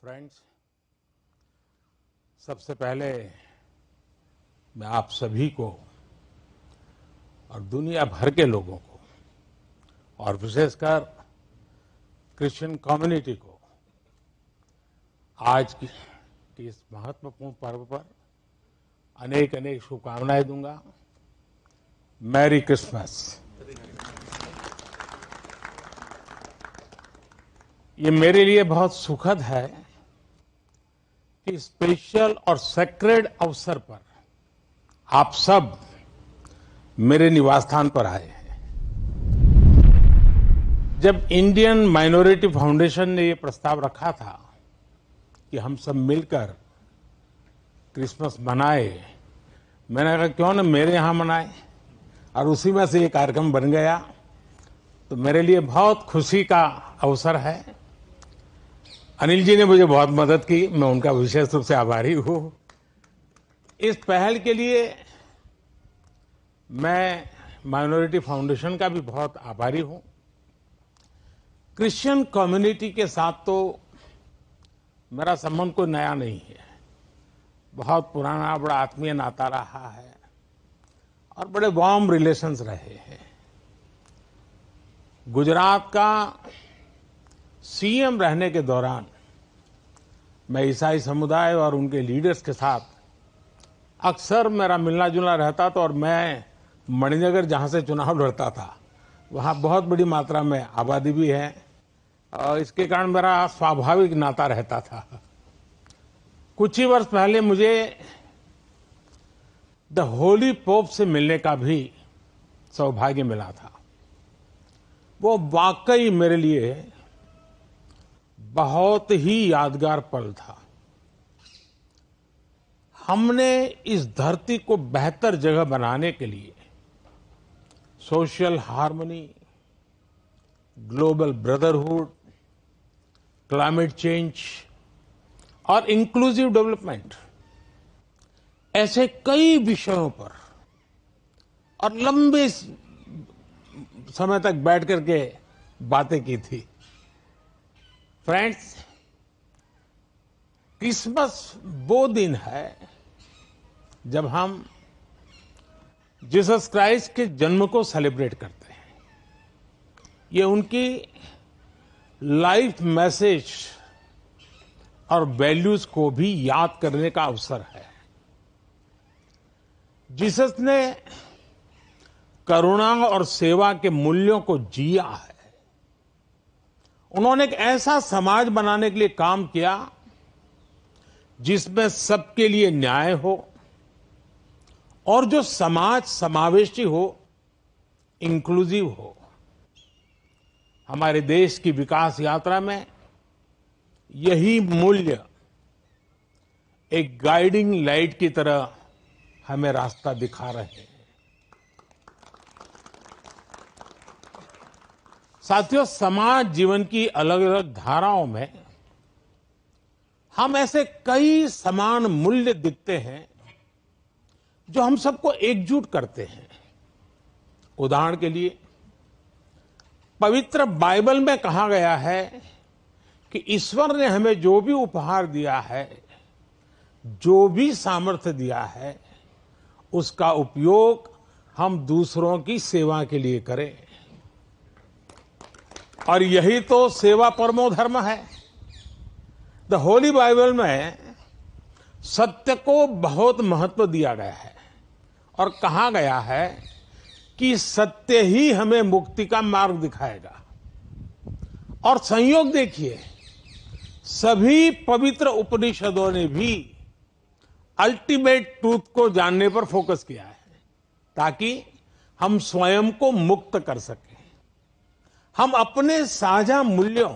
Friends, सबसे पहले मैं आप सभी को और दुनिया भर के लोगों को और विशेषकर क्रिश्चियन कम्युनिटी को आज की इस महत्वपूर्ण पर्व पर अनेक अनेक शुभकामनाएं दूंगा। Merry Christmas. ये मेरे लिए बहुत सुखद है कि स्पेशल और सेक्रेड अवसर पर आप सब मेरे निवास स्थान पर आए हैं। जब इंडियन माइनॉरिटी फाउंडेशन ने ये प्रस्ताव रखा था कि हम सब मिलकर क्रिसमस मनाए, मैंने कहा क्यों न मेरे यहां मनाए, और उसी में से ये कार्यक्रम बन गया। तो मेरे लिए बहुत खुशी का अवसर है। अनिल जी ने मुझे बहुत मदद की, मैं उनका विशेष रूप से आभारी हूं। इस पहल के लिए मैं माइनॉरिटी फाउंडेशन का भी बहुत आभारी हूं। क्रिश्चियन कम्युनिटी के साथ तो मेरा संबंध कोई नया नहीं है, बहुत पुराना बड़ा आत्मीय नाता रहा है और बड़े वार्म रिलेशंस रहे हैं। गुजरात का सीएम रहने के दौरान मैं ईसाई समुदाय और उनके लीडर्स के साथ अक्सर मेरा मिलना जुलना रहता था, और मैं मणिनगर जहां से चुनाव लड़ता था वहां बहुत बड़ी मात्रा में आबादी भी है और इसके कारण मेरा स्वाभाविक नाता रहता था। कुछ ही वर्ष पहले मुझे द होली पोप से मिलने का भी सौभाग्य मिला था। वो वाकई मेरे लिए बहुत ही यादगार पल था। हमने इस धरती को बेहतर जगह बनाने के लिए social harmony, global brotherhood, climate change और इंक्लूसिव डेवलपमेंट ऐसे कई विषयों पर और लंबे समय तक बैठ करके बातें की थी। फ्रेंड्स, क्रिसमस वो दिन है जब हम जीसस क्राइस्ट के जन्म को सेलिब्रेट करते हैं। ये उनकी लाइफ मैसेज और वैल्यूज को भी याद करने का अवसर है। जीसस ने करुणा और सेवा के मूल्यों को जिया है। उन्होंने एक ऐसा समाज बनाने के लिए काम किया जिसमें सबके लिए न्याय हो और जो समाज समावेशी हो, इंक्लूसिव हो। हमारे देश की विकास यात्रा में यही मूल्य एक गाइडिंग लाइट की तरह हमें रास्ता दिखा रहे हैं। साथियों, समाज जीवन की अलग अलग धाराओं में हम ऐसे कई समान मूल्य दिखते हैं जो हम सबको एकजुट करते हैं। उदाहरण के लिए, पवित्र बाइबल में कहा गया है कि ईश्वर ने हमें जो भी उपहार दिया है, जो भी सामर्थ्य दिया है, उसका उपयोग हम दूसरों की सेवा के लिए करें। और यही तो सेवा परमो धर्म है। द होली बाइबल में सत्य को बहुत महत्व दिया गया है और कहा गया है कि सत्य ही हमें मुक्ति का मार्ग दिखाएगा। और संयोग देखिए, सभी पवित्र उपनिषदों ने भी अल्टीमेट ट्रूथ को जानने पर फोकस किया है ताकि हम स्वयं को मुक्त कर सकें। हम अपने साझा मूल्यों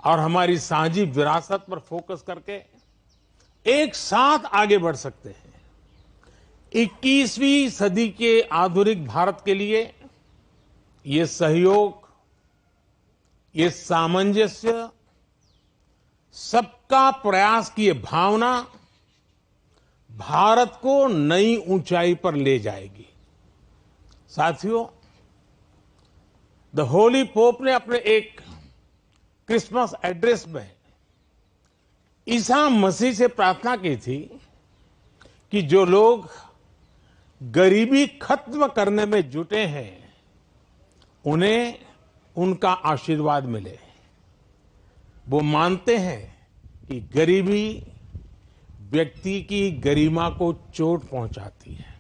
और हमारी साझी विरासत पर फोकस करके एक साथ आगे बढ़ सकते हैं। 21वीं सदी के आधुनिक भारत के लिए ये सहयोग, ये सामंजस्य, सबका प्रयास की ये भावना भारत को नई ऊंचाई पर ले जाएगी। साथियों, द होली पोप ने अपने एक क्रिसमस एड्रेस में ईसा मसीह से प्रार्थना की थी कि जो लोग गरीबी खत्म करने में जुटे हैं उन्हें उनका आशीर्वाद मिले। वो मानते हैं कि गरीबी व्यक्ति की गरिमा को चोट पहुंचाती है।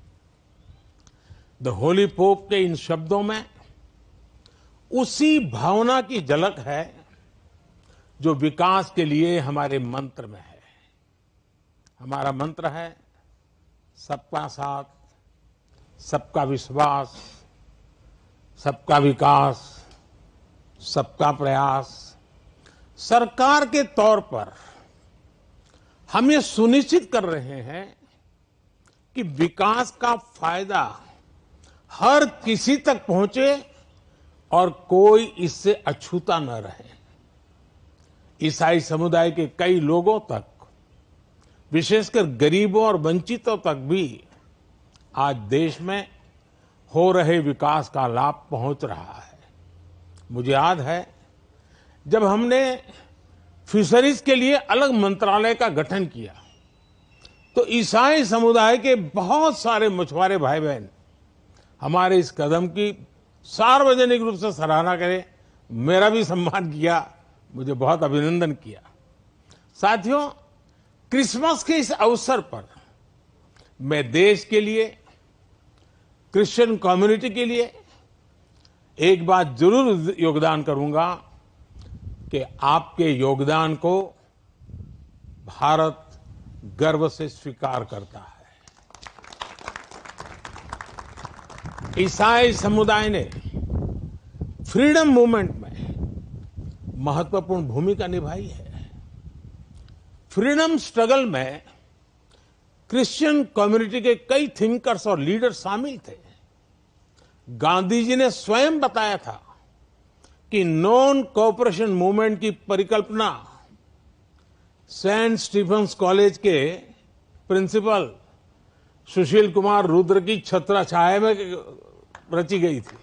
द होली पोप के इन शब्दों में उसी भावना की झलक है जो विकास के लिए हमारे मंत्र में है। हमारा मंत्र है सबका साथ, सबका विश्वास, सबका विकास, सबका प्रयास। सरकार के तौर पर हम ये सुनिश्चित कर रहे हैं कि विकास का फायदा हर किसी तक पहुंचे और कोई इससे अछूता न रहे। ईसाई समुदाय के कई लोगों तक, विशेषकर गरीबों और वंचितों तक भी आज देश में हो रहे विकास का लाभ पहुंच रहा है। मुझे याद है जब हमने फिशरीज के लिए अलग मंत्रालय का गठन किया तो ईसाई समुदाय के बहुत सारे मछुआरे भाई बहन हमारे इस कदम की सार्वजनिक रूप से सराहना करें, मेरा भी सम्मान किया, मुझे बहुत अभिनंदन किया। साथियों, क्रिसमस के इस अवसर पर मैं देश के लिए, क्रिश्चियन कम्युनिटी के लिए एक बात जरूर योगदान करूंगा कि आपके योगदान को भारत गर्व से स्वीकार करता है। ईसाई समुदाय ने फ्रीडम मूवमेंट में महत्वपूर्ण भूमिका निभाई है। फ्रीडम स्ट्रगल में क्रिश्चियन कम्युनिटी के कई थिंकर्स और लीडर शामिल थे। गांधी जी ने स्वयं बताया था कि नॉन कोऑपरेशन मूवमेंट की परिकल्पना सेंट स्टीफेंस कॉलेज के प्रिंसिपल सुशील कुमार रुद्र की छत्रछाया में रची गई थी।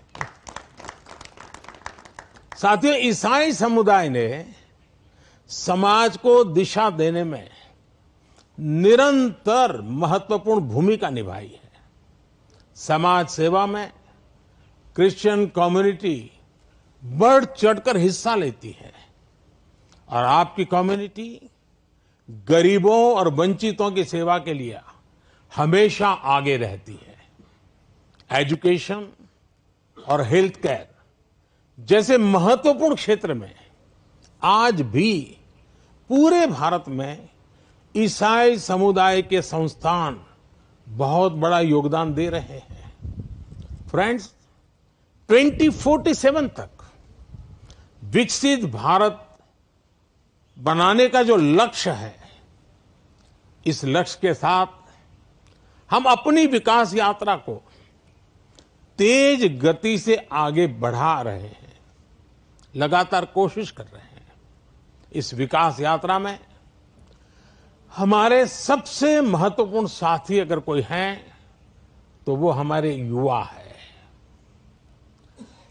साथियों, ईसाई समुदाय ने समाज को दिशा देने में निरंतर महत्वपूर्ण भूमिका निभाई है। समाज सेवा में क्रिश्चियन कम्युनिटी बढ़ चढ़कर हिस्सा लेती है और आपकी कम्युनिटी गरीबों और वंचितों की सेवा के लिए हमेशा आगे रहती है। एजुकेशन और हेल्थ केयर जैसे महत्वपूर्ण क्षेत्र में आज भी पूरे भारत में ईसाई समुदाय के संस्थान बहुत बड़ा योगदान दे रहे हैं। फ्रेंड्स, 2047 तक विकसित भारत बनाने का जो लक्ष्य है, इस लक्ष्य के साथ हम अपनी विकास यात्रा को तेज गति से आगे बढ़ा रहे हैं, लगातार कोशिश कर रहे हैं। इस विकास यात्रा में हमारे सबसे महत्वपूर्ण साथी अगर कोई हैं तो वो हमारे युवा है।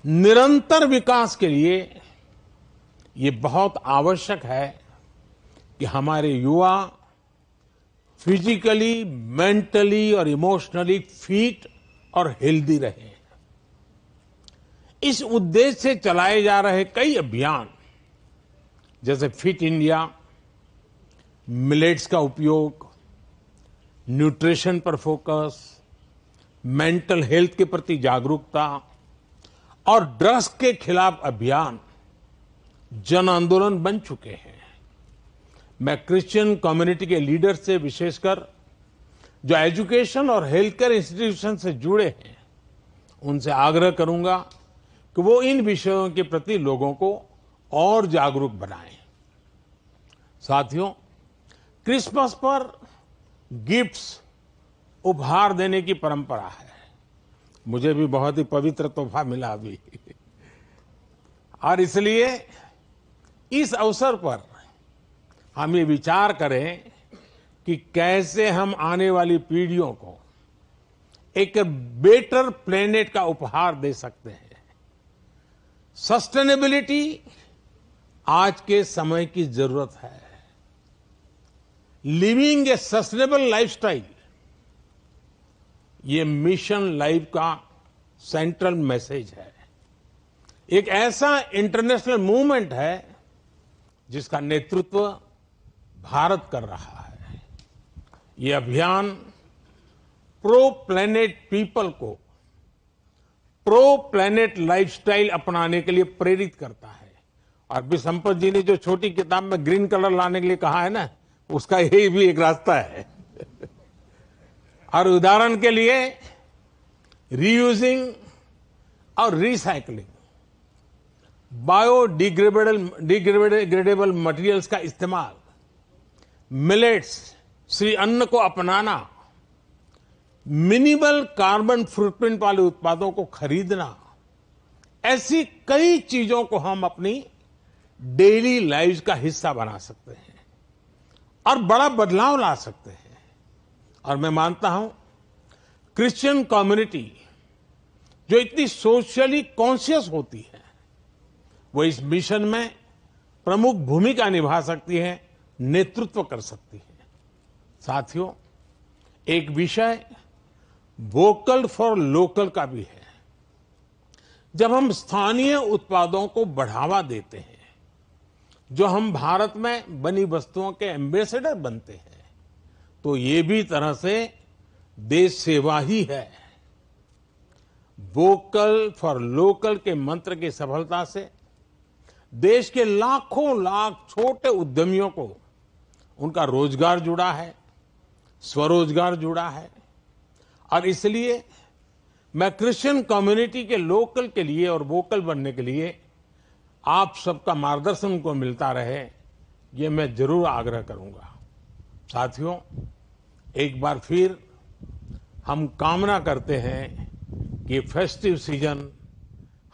निरंतर विकास के लिए ये बहुत आवश्यक है कि हमारे युवा फिजिकली, मेंटली और इमोशनली फिट और हेल्दी रहें। इस उद्देश्य से चलाए जा रहे कई अभियान जैसे फिट इंडिया, मिलेट्स का उपयोग, न्यूट्रिशन पर फोकस, मेंटल हेल्थ के प्रति जागरूकता और ड्रग्स के खिलाफ अभियान जन आंदोलन बन चुके हैं। मैं क्रिश्चियन कम्युनिटी के लीडर से, विशेषकर जो एजुकेशन और हेल्थ केयर इंस्टीट्यूशन से जुड़े हैं, उनसे आग्रह करूंगा कि वो इन विषयों के प्रति लोगों को और जागरूक बनाएं। साथियों, क्रिसमस पर गिफ्ट्स उपहार देने की परंपरा है। मुझे भी बहुत ही पवित्र तोहफा मिला अभी और इसलिए इस अवसर पर हम ये विचार करें कि कैसे हम आने वाली पीढ़ियों को एक बेटर प्लेनेट का उपहार दे सकते हैं। सस्टेनेबिलिटी आज के समय की जरूरत है। लिविंग ए सस्टेनेबल लाइफस्टाइल, ये मिशन लाइफ का सेंट्रल मैसेज है। एक ऐसा इंटरनेशनल मूवमेंट है जिसका नेतृत्व भारत कर रहा है। ये अभियान प्रो प्लैनेट पीपल को प्रो प्लैनेट लाइफस्टाइल अपनाने के लिए प्रेरित करता है। और बी संपत जी ने जो छोटी किताब में ग्रीन कलर लाने के लिए कहा है ना, उसका यही भी एक रास्ता है। और उदाहरण के लिए रीयूजिंग और रिसाइकलिंग, बायोडिग्रेडेबल मटेरियल्स का इस्तेमाल, मिलेट्स श्री अन्न को अपनाना, मिनिमल कार्बन फुटप्रिंट वाले उत्पादों को खरीदना, ऐसी कई चीजों को हम अपनी डेली लाइफ का हिस्सा बना सकते हैं और बड़ा बदलाव ला सकते हैं। और मैं मानता हूं क्रिश्चियन कम्युनिटी जो इतनी सोशली कॉन्शियस होती है, वो इस मिशन में प्रमुख भूमिका निभा सकती है, नेतृत्व कर सकती है। साथियों, एक विषय वोकल फॉर लोकल का भी है। जब हम स्थानीय उत्पादों को बढ़ावा देते हैं, जो हम भारत में बनी वस्तुओं के एम्बेसडर बनते हैं, तो ये भी तरह से देश सेवा ही है। वोकल फॉर लोकल के मंत्र की सफलता से देश के लाखों लाख छोटे उद्यमियों को उनका रोजगार जुड़ा है, स्वरोजगार जुड़ा है। और इसलिए मैं क्रिश्चियन कम्युनिटी के लोकल के लिए और वोकल बनने के लिए आप सबका मार्गदर्शन उनको मिलता रहे, ये मैं जरूर आग्रह करूंगा। साथियों, एक बार फिर हम कामना करते हैं कि फेस्टिव सीजन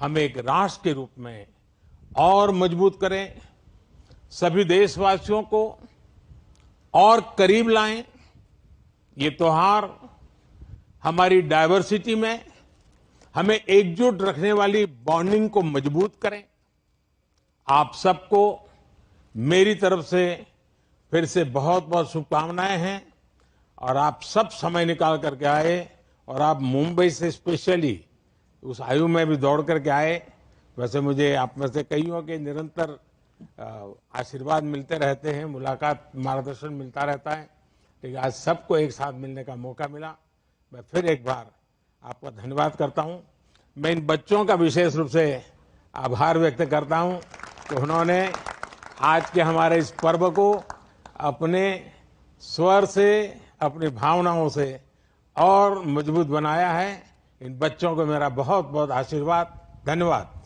हम एक राष्ट्र के रूप में और मजबूत करें, सभी देशवासियों को और करीब लाएं। ये त्योहार हमारी डायवर्सिटी में हमें एकजुट रखने वाली बॉन्डिंग को मजबूत करें। आप सबको मेरी तरफ से फिर से बहुत बहुत शुभकामनाएं हैं। और आप सब समय निकाल करके आए, और आप मुंबई से स्पेशली उस आयु में भी दौड़ करके आए। वैसे मुझे आप में से कईयों के निरंतर आशीर्वाद मिलते रहते हैं, मुलाकात, मार्गदर्शन मिलता रहता है, लेकिन आज सबको एक साथ मिलने का मौका मिला। मैं फिर एक बार आपका धन्यवाद करता हूं। मैं इन बच्चों का विशेष रूप से आभार व्यक्त करता हूं कि उन्होंने आज के हमारे इस पर्व को अपने स्वर से, अपनी भावनाओं से और मजबूत बनाया है। इन बच्चों को मेरा बहुत बहुत आशीर्वाद, धन्यवाद।